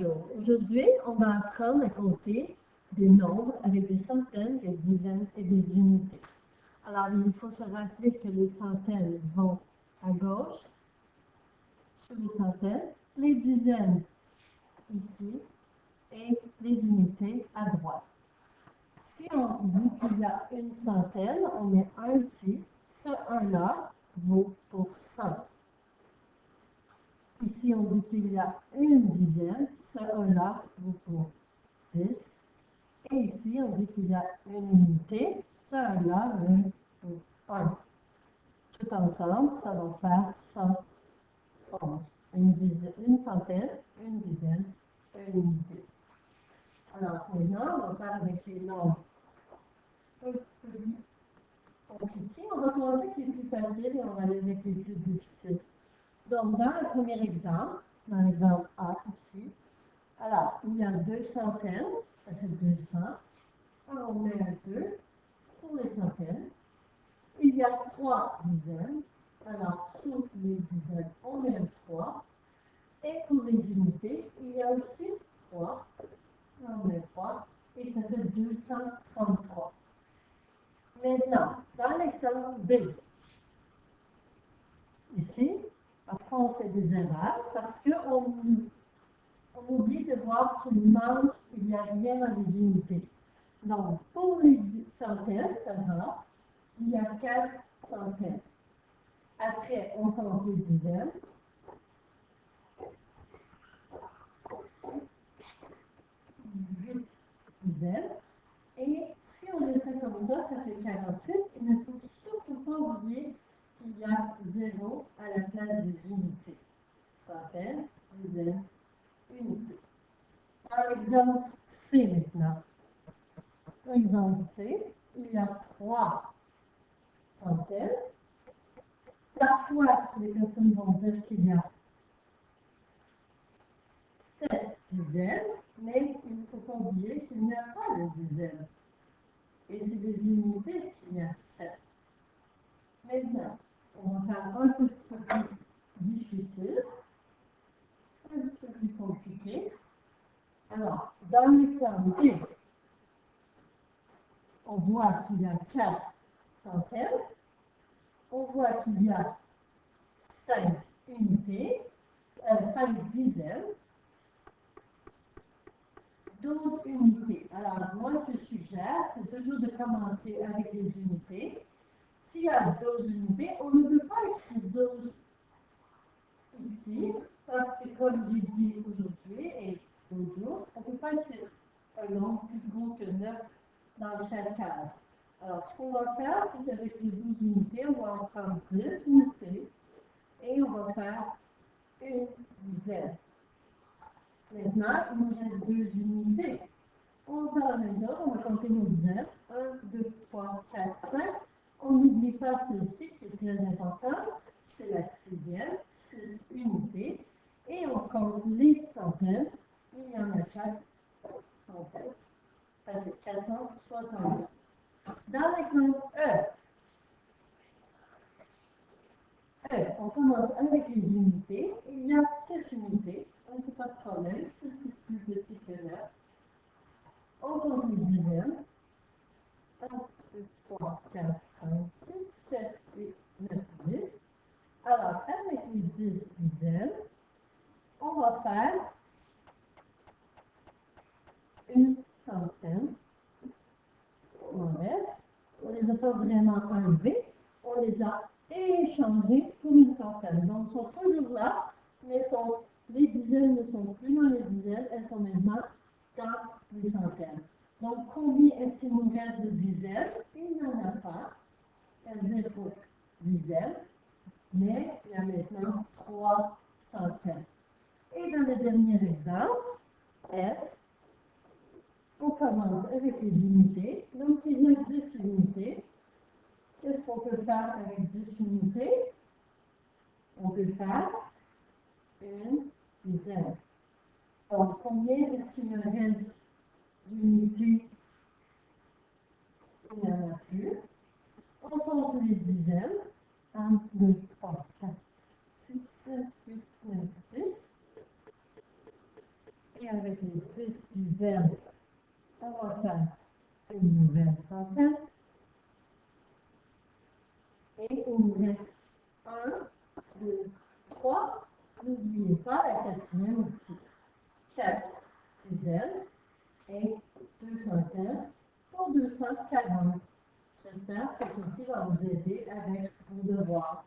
Bonjour, aujourd'hui on va apprendre à compter des nombres avec des centaines, des dizaines et des unités. Alors il faut se rappeler que les centaines vont à gauche, sur les centaines, les dizaines ici et les unités à droite. Si on dit qu'il y a une centaine, on met un ici, ce 1-là vaut pour 100. Ici, on dit qu'il y a une dizaine, ce 1-là vaut pour 10. Et ici, on dit qu'il y a une unité, ce 1-là vaut pour 1. Tout ensemble, ça va faire 111. Une centaine, une dizaine, une unité. Alors, maintenant, on va faire avec les nombres un petit peu compliqués. On va commencer avec les plus faciles et on va aller avec les plus difficiles. Donc, dans le premier exemple, dans l'exemple A ici, alors, il y a 2 centaines, ça fait 200. Alors, on met un 2 pour les centaines. Il y a 3 dizaines. Alors, sous les dizaines, on met un 3. Et pour les unités, il y a aussi 3. On met 3. Et ça fait 233. Maintenant, dans l'exemple B, ici, après on fait des erreurs parce qu'on oublie de voir qu'il manque, il n'y a rien dans les unités. Donc, pour les centaines, ça va, il y a 4 centaines. Après, on compte les dizaines. 8 dizaines. Et si on laisse ça comme ça fait 48. Il ne faut surtout pas oublier qu'il y a 0 à la place des unités. Centaines, dizaines, unités. Dans l'exemple C maintenant. Dans l'exemple C, il y a 3 centaines. Parfois, les personnes vont dire qu'il y a 7 dizaines, mais il ne faut pas oublier qu'il n'y a pas de dizaines. Et c'est des unités qu'il y a 7. Maintenant, on va faire un petit peu plus difficile, un petit peu plus compliqué. Alors, dans l'exemple D, on voit qu'il y a 4 centaines, on voit qu'il y a 5 unités, 5 dizaines, 12 unités. Alors, moi, ce que je suggère, c'est toujours de commencer avec les unités. S'il y a 12 unités, on ne peut pas écrire 12 ici, parce que comme j'ai dit aujourd'hui et l'autre jour, on ne peut pas écrire un nombre plus gros que 9 dans chaque case. Alors, ce qu'on va faire, c'est qu'avec les 12 unités, on va en prendre 10 unités et on va faire une dizaine. Maintenant, il nous reste 2 unités. On va faire la même chose, on va compter nos dizaines. 1, 2, 3, 4, 5. On n'oublie pas celle-ci qui est très importante. C'est la 6e, 6 unités. Et on compte les centaines. Il y en a chaque centaine. Ça fait 460. Dans l'exemple on commence avec les unités. Il y a 6 unités. On ne fait pas de problème. 6 c'est plus petit que 9. On compte les dizaines. 1, 2, 3, 4, 5, 6, 7, 8, 9, 10. Alors, avec les 10 dizaines, on va faire une centaine. Bref, on ne les a pas vraiment enlevés, on les a échangés pour une centaine. Donc, ils sont toujours là, mais les dizaines ne sont plus dans les dizaines, elles sont maintenant dans les centaines. Donc, combien est-ce qu'il nous reste de dizaines? Il n'y en a pas. Il y a 0 dizaines, mais il y a maintenant 3 centaines. Et dans le dernier exemple, F, on commence avec les unités. Donc, il y a 10 unités. Qu'est-ce qu'on peut faire avec 10 unités? On peut faire une dizaine. Donc, combien est-ce qu'il me reste d'unités? Il n'y en a plus. On compte les dizaines. 1, 2, 3, 4, 6, 7, 8, 9, 10. Et avec les 10 dizaines, on va faire une nouvelle centaine. Et il nous reste 1, 2, 3. N'oubliez pas la quatrième outil. 4 dizaines et 2 centaines pour 240. J'espère que ceci va vous aider avec vos devoirs.